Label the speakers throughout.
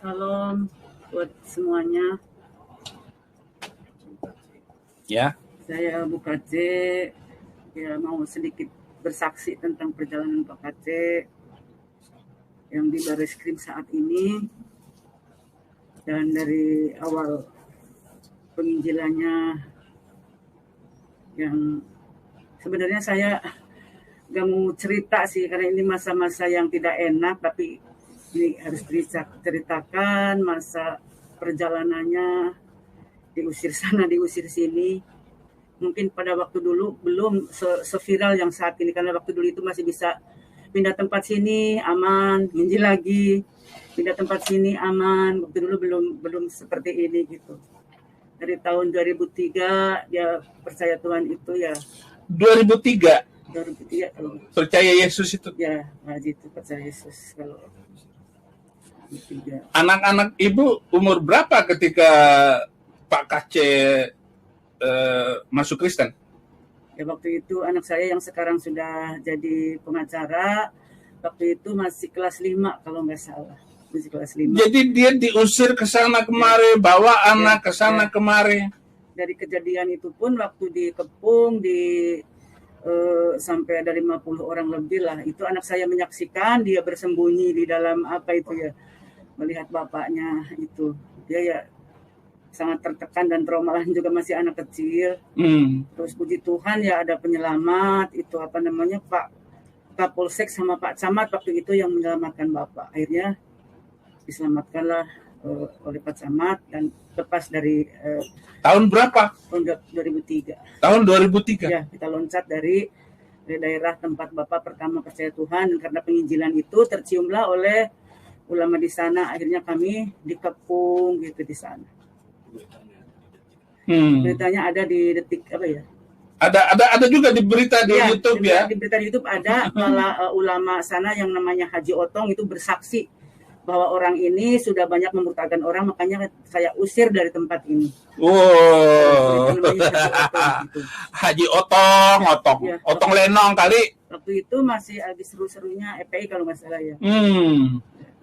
Speaker 1: Salam buat semuanya.
Speaker 2: Ya.
Speaker 1: Saya Bu Kace, ya mau sedikit bersaksi tentang perjalanan Pak Kace yang di Bareskrim saat ini, dan dari awal penginjilannya yang sebenarnya saya gak mau cerita sih karena ini masa-masa yang tidak enak, tapi ini harus diceritakan masa perjalanannya, diusir sana diusir sini. Mungkin pada waktu dulu belum seviral yang saat ini, karena waktu dulu itu masih bisa pindah tempat sini aman, nginjil lagi, pindah tempat sini aman. Waktu dulu belum seperti ini gitu. Dari tahun 2003 dia percaya Tuhan itu ya.
Speaker 2: 2003
Speaker 1: kalau
Speaker 2: percaya Yesus itu.
Speaker 1: Ya, Haji itu percaya Yesus. Kalau 2003.
Speaker 2: Anak-anak Ibu umur berapa ketika Pak Kace masuk Kristen?
Speaker 1: Ya, waktu itu anak saya yang sekarang sudah jadi pengacara, waktu itu masih kelas 5 kalau nggak salah. Masih kelas 5.
Speaker 2: Jadi dia diusir ke sana kemari, bawa anak ke sana kemari.
Speaker 1: Dari kejadian itu pun waktu dikepung sampai ada 50 orang lebih lah. Itu anak saya menyaksikan dia bersembunyi di dalam apa itu ya, melihat bapaknya itu. Dia ya sangat tertekan dan trauma, juga masih anak kecil. Terus puji Tuhan ya ada penyelamat, itu apa namanya, Pak Kapolsek sama Pak Camat waktu itu yang menyelamatkan Bapak. Akhirnya diselamatkanlah oleh Pak Camat dan lepas dari
Speaker 2: tahun berapa?
Speaker 1: Tahun 2003.
Speaker 2: Tahun 2003.
Speaker 1: Ya, kita loncat dari daerah tempat Bapak pertama percaya Tuhan, dan karena penginjilan itu terciumlah oleh ulama di sana, akhirnya kami dikepung gitu di sana. Beritanya ada di Detik apa ya?
Speaker 2: Ada juga di berita di YouTube ya.
Speaker 1: Di berita di YouTube ada malah ulama sana yang namanya Haji Otong itu bersaksi bahwa orang ini sudah banyak memurtadkan orang, makanya saya usir dari tempat ini.
Speaker 2: Wow. Haji Otong, ya, Otong Lenong kali.
Speaker 1: Waktu itu masih habis seru-serunya EPI kalau nggak salah ya.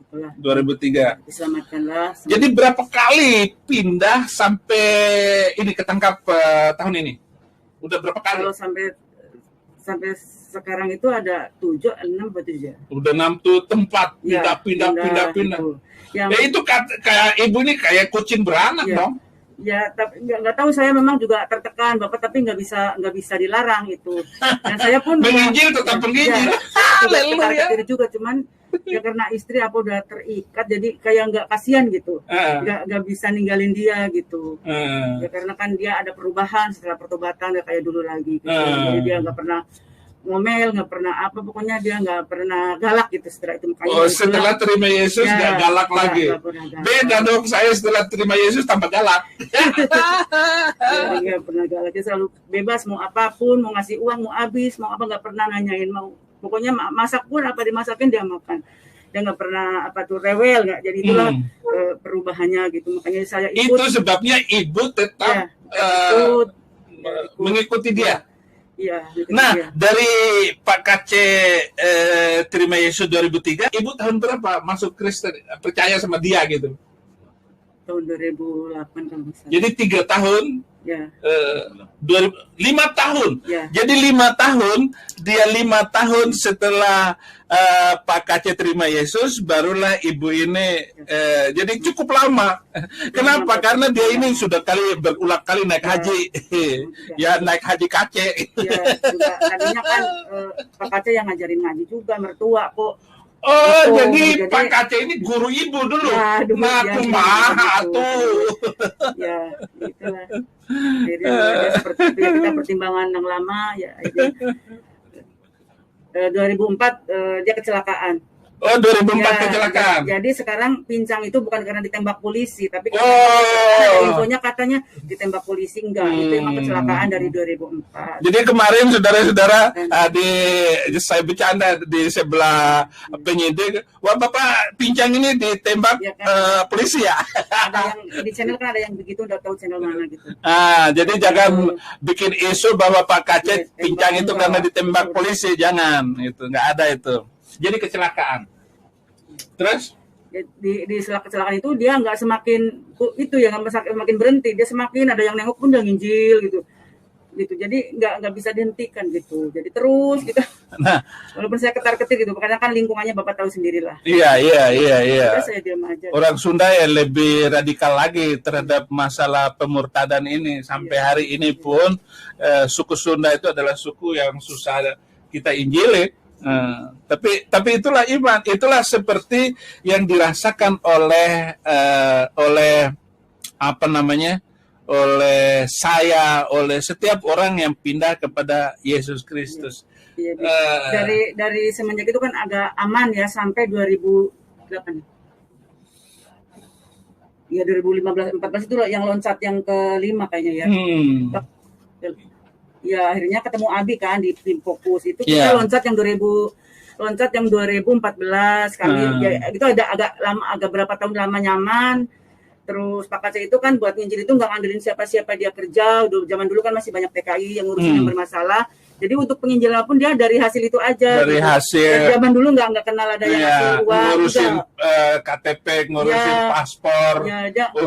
Speaker 2: 2003.
Speaker 1: Diselamatkanlah.
Speaker 2: Jadi berapa kali pindah sampai ini ketangkap tahun ini? Udah berapa kali?
Speaker 1: Kalau sampai sekarang itu ada 7, 6 atau 7.
Speaker 2: Udah 6 tuh tempat pindah. Gitu. Ya itu kayak Ibu ini kayak kucing beranak dong.
Speaker 1: Ya, tapi nggak tahu, saya memang juga tertekan Bapak, tapi nggak bisa dilarang itu. Dan saya pun
Speaker 2: menginjil tetap menginjil.
Speaker 1: Haleluya. Juga cuman ya karena istri apa udah terikat, jadi kayak nggak kasihan gitu, nggak bisa ninggalin dia gitu. Ya karena kan dia ada perubahan setelah pertobatan, nggak kayak dulu lagi gitu. Jadi dia nggak pernah ngomel, nggak pernah apa, pokoknya dia nggak pernah galak gitu setelah itu.
Speaker 2: Setelah terima Yesus nggak galak lagi. Beda dong, saya setelah terima Yesus tambah galak.
Speaker 1: Nggak pernah galak, dia selalu bebas, mau apapun, mau ngasih uang, mau habis, mau apa, nggak pernah nanyain, mau pokoknya masak pun apa dimasakin dia makan. Dia nggak pernah apa tuh rewel, nggak. Jadi itulah perubahannya gitu. Makanya saya ikut.
Speaker 2: Itu sebabnya Ibu tetap mengikuti dia.
Speaker 1: Iya.
Speaker 2: Nah, dari Pak Kace terima Yesus 2003, Ibu tahun berapa masuk Kristen, percaya sama dia gitu?
Speaker 1: Tahun 2008 kalau misalnya.
Speaker 2: Jadi 3 tahun.
Speaker 1: Ya.
Speaker 2: 5 tahun.
Speaker 1: Ya.
Speaker 2: Jadi 5 tahun, dia 5 tahun setelah Pak Kace terima Yesus, barulah Ibu ini jadi cukup lama. Kenapa? Karena dia ini sudah berulang kali naik haji. Ya, naik haji Kace.
Speaker 1: Ya, juga tadinya kan Pak Kace yang ngajarin ngaji juga, mertua kok.
Speaker 2: Jadi Pak Kace ini guru Ibu dulu.
Speaker 1: Ya,
Speaker 2: nah, kumaha tuh.
Speaker 1: Ya, itulah. Jadi seperti itu ya, kita pertimbangan yang lama ya. 2004 dia kecelakaan.
Speaker 2: 2004 kecelakaan.
Speaker 1: Jadi sekarang pincang itu bukan karena ditembak polisi, tapi ada infonya katanya ditembak polisi, enggak. Itu emang kecelakaan dari 2004.
Speaker 2: Jadi kemarin saudara-saudara, saya bercanda di sebelah penyidik, wah Bapak pincang ini ditembak polisi ya.
Speaker 1: Ada yang di channel kan ada yang begitu, udah tahu channel mana gitu.
Speaker 2: Jadi jangan bikin isu bahwa Pak Kace pincang itu karena ditembak polisi, jangan. Itu nggak ada itu. Jadi kecelakaan. Terus
Speaker 1: Di kecelakaan itu dia nggak semakin itu ya, nggak semakin berhenti, dia semakin ada yang nengok pun dia nginjil gitu. Jadi nggak bisa dihentikan gitu, jadi terus gitu.
Speaker 2: Nah,
Speaker 1: Walaupun saya ketar-ketir gitu, karena kan lingkungannya Bapak tahu sendirilah.
Speaker 2: iya.
Speaker 1: Terus saya diam aja.
Speaker 2: Orang Sunda ya lebih radikal lagi terhadap masalah pemurtadan ini. Sampai hari ini pun suku Sunda itu adalah suku yang susah kita injili. Tapi itulah iman, itulah seperti yang dirasakan oleh apa namanya, oleh saya, oleh setiap orang yang pindah kepada Yesus Kristus.
Speaker 1: Iya, dari semenjak itu kan agak aman ya sampai 2008. Ya 2015-14 itu yang loncat yang kelima kayaknya ya. Ya akhirnya ketemu Abi kan di tim fokus itu kita loncat yang 2014 kami ya, itu agak lama, agak berapa tahun lama nyaman. Terus Pak Kace itu kan buat nginjil itu nggak ngandelin siapa-siapa, dia kerja. Zaman dulu kan masih banyak PKI yang ngurusin yang bermasalah. Jadi untuk penginjilan pun dia dari hasil itu aja.
Speaker 2: Dari
Speaker 1: gitu.
Speaker 2: hasil.
Speaker 1: Zaman dulu nggak kenal ada yang hasil uang.
Speaker 2: Ngurusin KTP, ngurusin paspor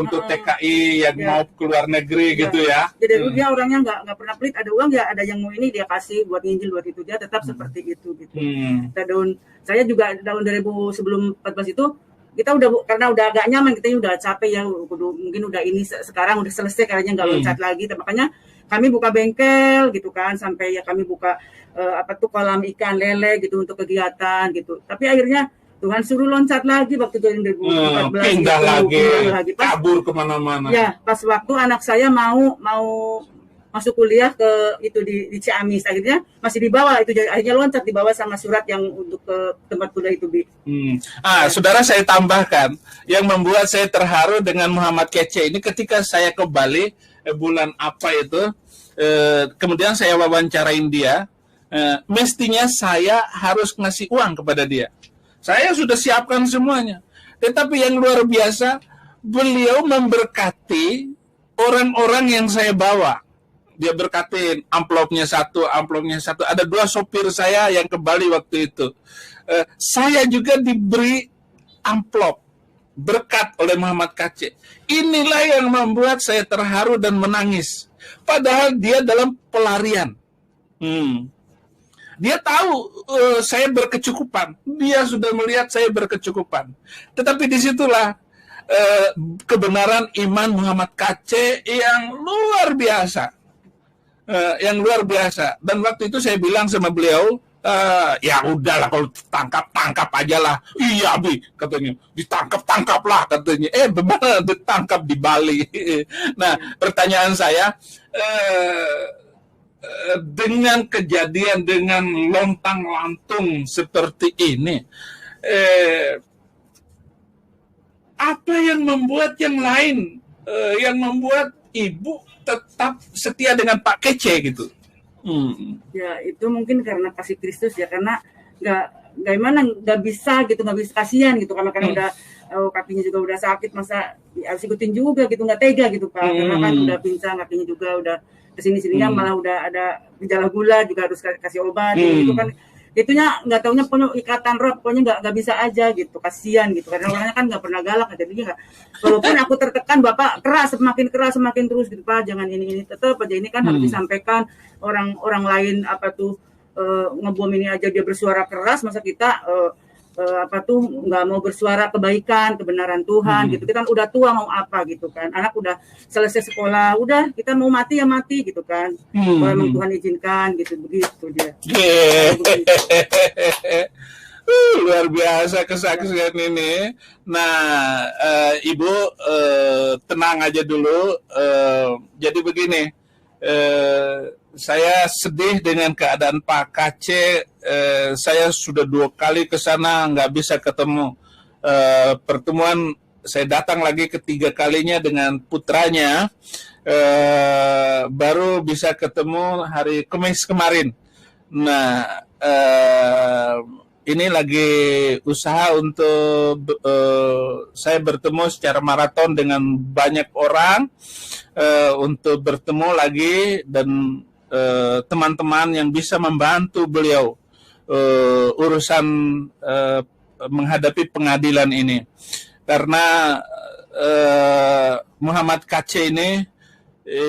Speaker 2: untuk TKI yang mau keluar negeri gitu ya.
Speaker 1: Jadi dia orangnya nggak pernah pelit, ada uang ya ada yang mau ini dia kasih buat nginjil, buat itu dia tetap seperti itu gitu. Saya juga tahun 2000 sebelum 14 itu kita karena udah agak nyaman, kita udah capek ya, mungkin udah ini sekarang udah selesai kayaknya nggak loncat lagi, makanya kami buka bengkel gitu kan, sampai ya kami buka kolam ikan lele gitu untuk kegiatan gitu. Tapi akhirnya Tuhan suruh loncat lagi waktu 2014
Speaker 2: pindah lagi kabur kemana-mana.
Speaker 1: Ya pas waktu anak saya mau masuk kuliah ke itu di Ciamis, akhirnya masih dibawa itu, akhirnya loncat dibawa sama surat yang untuk ke tempat kuliah itu, Bi.
Speaker 2: Saudara, saya tambahkan yang membuat saya terharu dengan Muhammad Kece ini, ketika saya ke Bali bulan apa itu, kemudian saya wawancarain dia, mestinya saya harus ngasih uang kepada dia. Saya sudah siapkan semuanya, tetapi yang luar biasa, beliau memberkati orang-orang yang saya bawa. Dia berkatin amplopnya satu. Ada 2 sopir saya yang ke Bali waktu itu. Saya juga diberi amplop berkat oleh Muhammad Kace. Inilah yang membuat saya terharu dan menangis. Padahal dia dalam pelarian. Dia tahu saya berkecukupan. Dia sudah melihat saya berkecukupan. Tetapi disitulah kebenaran iman Muhammad Kace yang luar biasa. Dan waktu itu saya bilang sama beliau, ya udahlah kalau tangkap aja lah. Iya, Bi, katanya, ditangkap lah katanya. Benar ditangkap di Bali. Nah, pertanyaan saya, dengan kejadian, dengan lontang-lantung seperti ini, apa yang membuat yang lain, yang membuat Ibu tetap setia dengan Pak Kece gitu?
Speaker 1: Ya itu mungkin karena kasih Kristus ya, karena nggak bisa kasihan gitu, karena udah kakinya juga udah sakit, masa harus ikutin juga gitu, nggak tega gitu Pak, karena kan udah pincang kakinya juga, udah kesini-sininya malah udah ada gejala gula juga harus kasih obat gitu kan. Itunya nggak taunya punya ikatan roh, pokoknya nggak bisa aja gitu, kasihan gitu, karena orangnya kan nggak pernah galak, jadinya nggak. Walaupun aku tertekan, Bapak semakin keras semakin terus gitu, Pak jangan ini tetap aja, ini kan harus disampaikan. Orang lain ngebom ini aja dia bersuara keras, masa kita nggak mau bersuara kebaikan, kebenaran Tuhan gitu. Kita kan udah tua, mau apa gitu kan, anak udah selesai sekolah, udah kita mau mati ya mati gitu kan, kalau memang Tuhan izinkan gitu, begitu dia.
Speaker 2: Luar biasa kesaksian ini. Nah, Ibu tenang aja dulu. Jadi begini, saya sedih dengan keadaan Pak Kace. Saya sudah 2 kali ke sana, nggak bisa ketemu. Pertemuan saya datang lagi ketiga kalinya dengan putranya, baru bisa ketemu hari Kamis kemarin. Nah, ini lagi usaha untuk saya bertemu secara maraton dengan banyak orang, untuk bertemu lagi dan teman-teman yang bisa membantu beliau urusan menghadapi pengadilan ini. Karena Muhammad KC ini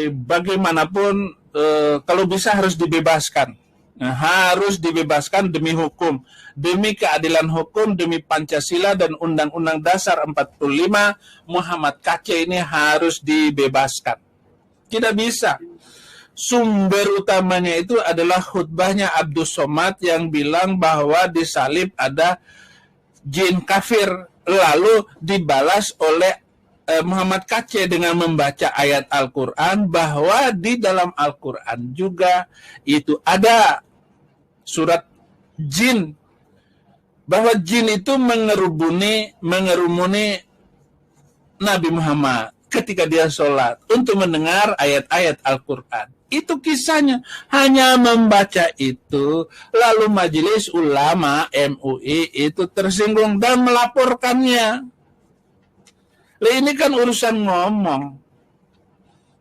Speaker 2: bagaimanapun kalau bisa harus dibebaskan. Nah, harus dibebaskan demi hukum, demi keadilan hukum, demi Pancasila dan Undang-Undang Dasar 45, Muhammad KC ini harus dibebaskan. Tidak bisa. Sumber utamanya itu adalah khutbahnya Abdus Somad yang bilang bahwa di salib ada jin kafir, lalu dibalas oleh Muhammad KC dengan membaca ayat Al-Quran bahwa di dalam Al-Quran juga itu ada surat jin, bahwa jin itu mengerumuni Nabi Muhammad ketika dia sholat untuk mendengar ayat-ayat Al-Quran. Itu kisahnya, hanya membaca itu, lalu Majelis Ulama MUI itu tersinggung dan melaporkannya. Ini kan urusan ngomong.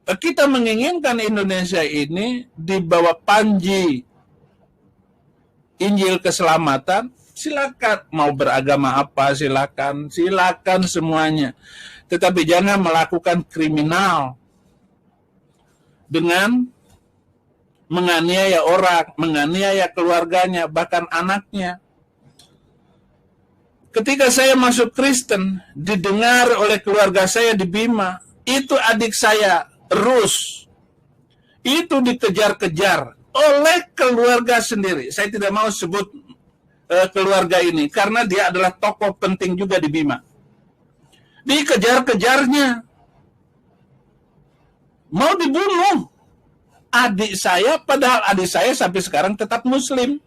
Speaker 2: Kita menginginkan Indonesia ini di bawah panji Injil keselamatan, silakan. Mau beragama apa, silakan semuanya. Tetapi jangan melakukan kriminal dengan menganiaya orang, menganiaya keluarganya, bahkan anaknya. Ketika saya masuk Kristen, didengar oleh keluarga saya di Bima, itu adik saya, Rus, itu dikejar-kejar oleh keluarga sendiri. Saya tidak mau sebut keluarga ini, karena dia adalah tokoh penting juga di Bima. Dikejar-kejarnya, mau dibunuh adik saya, padahal adik saya sampai sekarang tetap Muslim.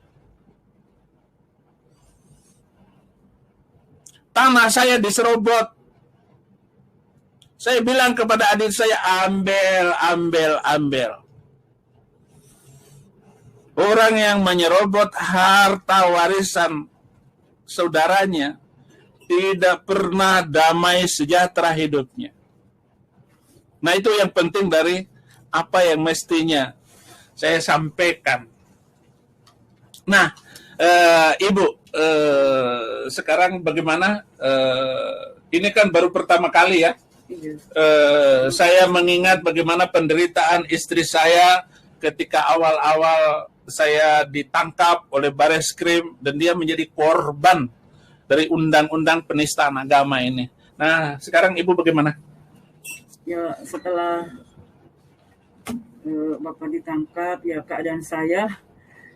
Speaker 2: Tanah saya diserobot. Saya bilang kepada adik saya, ambil. Orang yang menyerobot harta warisan saudaranya tidak pernah damai sejahtera hidupnya. Nah, itu yang penting dari apa yang mestinya saya sampaikan. Nah, Ibu, sekarang bagaimana? Ini kan baru pertama kali ya. Saya mengingat bagaimana penderitaan istri saya ketika awal-awal saya ditangkap oleh Bareskrim dan dia menjadi korban dari undang-undang penistaan agama ini. Nah, sekarang Ibu bagaimana?
Speaker 1: Ya, setelah Bapak ditangkap, ya keadaan saya,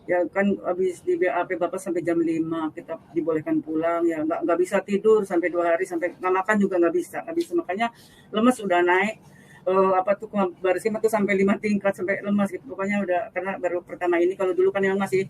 Speaker 1: ya kan habis di BAP Bapak sampai jam 5 kita dibolehkan pulang, ya nggak bisa tidur sampai 2 hari, sampai nggak makan juga nggak bisa, makanya lemas udah naik, Bareskrim itu sampai 5 tingkat sampai lemas gitu, pokoknya udah, karena baru pertama ini. Kalau dulu kan yang masih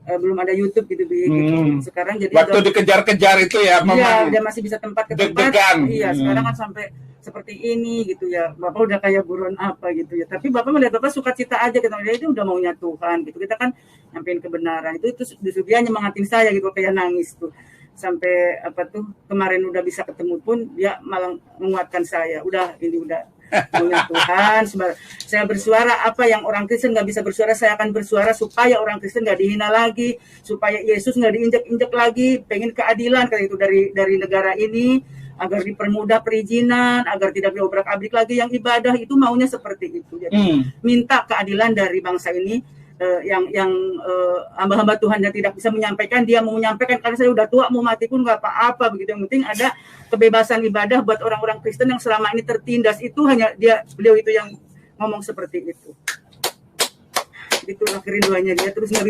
Speaker 1: belum ada YouTube gitu, gitu. Sekarang jadi
Speaker 2: waktu dikejar-kejar itu ya,
Speaker 1: iya, dia masih bisa tempat ke tempat. Iya, sekarang kan sampai seperti ini gitu ya. Bapak udah kayak buron apa gitu ya. Tapi Bapak melihat Bapak sukacita aja gitu. Dia itu udah maunya Tuhan gitu. Kita kan nyampein kebenaran. Itu dia nyemangatin saya gitu, kayak nangis tuh. Sampai kemarin udah bisa ketemu pun dia malah menguatkan saya. Udah maunya Tuhan. Saya bersuara apa yang orang Kristen nggak bisa bersuara, saya akan bersuara supaya orang Kristen nggak dihina lagi, supaya Yesus nggak diinjak-injak lagi. Pengen keadilan kayak itu dari negara ini, agar dipermudah perizinan, agar tidak diobrak-abrik lagi yang ibadah, itu maunya seperti itu. Jadi minta keadilan dari bangsa ini, yang hamba-hamba Tuhan yang tidak bisa menyampaikan, dia mau menyampaikan, karena saya udah tua, mau mati pun nggak apa-apa begitu. Yang penting ada kebebasan ibadah buat orang-orang Kristen yang selama ini tertindas. Itu hanya beliau itu yang ngomong seperti itu. Itulah kerinduannya dia, terus nggak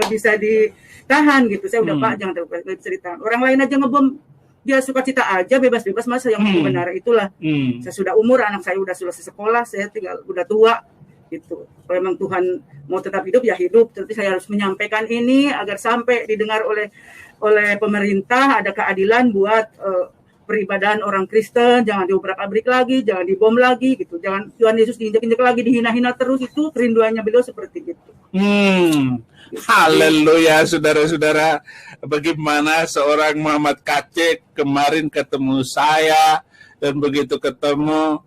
Speaker 1: bisa ditahan gitu. Saya udah Pak, jangan terlalu bisa ditahan. Orang lain aja ngebom, dia sukacita aja, bebas-bebas, masa yang benar itulah. Saya sudah umur, anak saya udah selesai sekolah, saya tinggal udah tua gitu. Kalau memang Tuhan mau tetap hidup ya hidup, tapi saya harus menyampaikan ini agar sampai didengar oleh pemerintah, ada keadilan buat peribadahan orang Kristen, jangan diobrak-abrik lagi, jangan dibom lagi gitu. Jangan Tuhan Yesus diinjak-injak lagi, dihina-hina terus. Itu kerinduannya beliau seperti itu.
Speaker 2: Haleluya, saudara-saudara. Bagaimana seorang Muhammad KC kemarin ketemu saya, dan begitu ketemu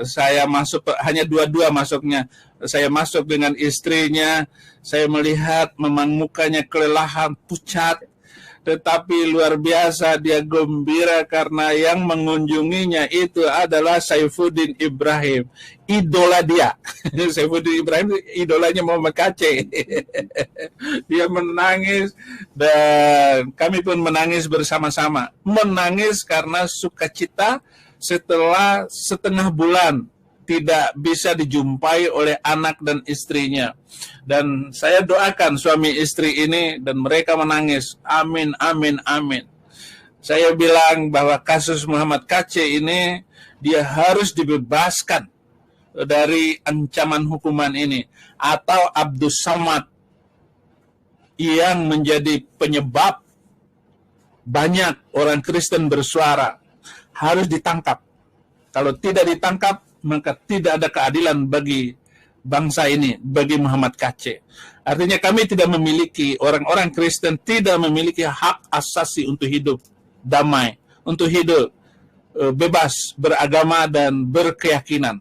Speaker 2: saya masuk, hanya dua masuknya. Saya masuk dengan istrinya, saya melihat memang mukanya kelelahan, pucat, tetapi luar biasa dia gembira karena yang mengunjunginya itu adalah Saifuddin Ibrahim, idola dia. Saifuddin Ibrahim idolanya Muhammad Kaceh. Dia menangis dan kami pun menangis bersama-sama. Menangis karena sukacita setelah setengah bulan tidak bisa dijumpai oleh anak dan istrinya. Dan saya doakan suami istri ini dan mereka menangis. Amin, amin, amin. Saya bilang bahwa kasus Muhammad Kaceh ini dia harus dibebaskan dari ancaman hukuman ini. Atau Abdus Samad yang menjadi penyebab banyak orang Kristen bersuara harus ditangkap. Kalau tidak ditangkap, maka tidak ada keadilan bagi bangsa ini, bagi Muhammad Kaceh. Artinya kami tidak memiliki, orang-orang Kristen tidak memiliki hak asasi untuk hidup damai, untuk hidup bebas beragama dan berkeyakinan.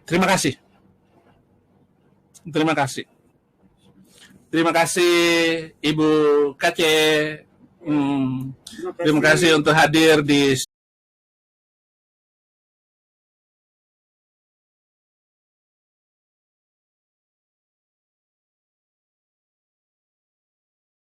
Speaker 2: Terima kasih. Terima kasih. Terima kasih Ibu Kaceh. Terima kasih untuk hadir di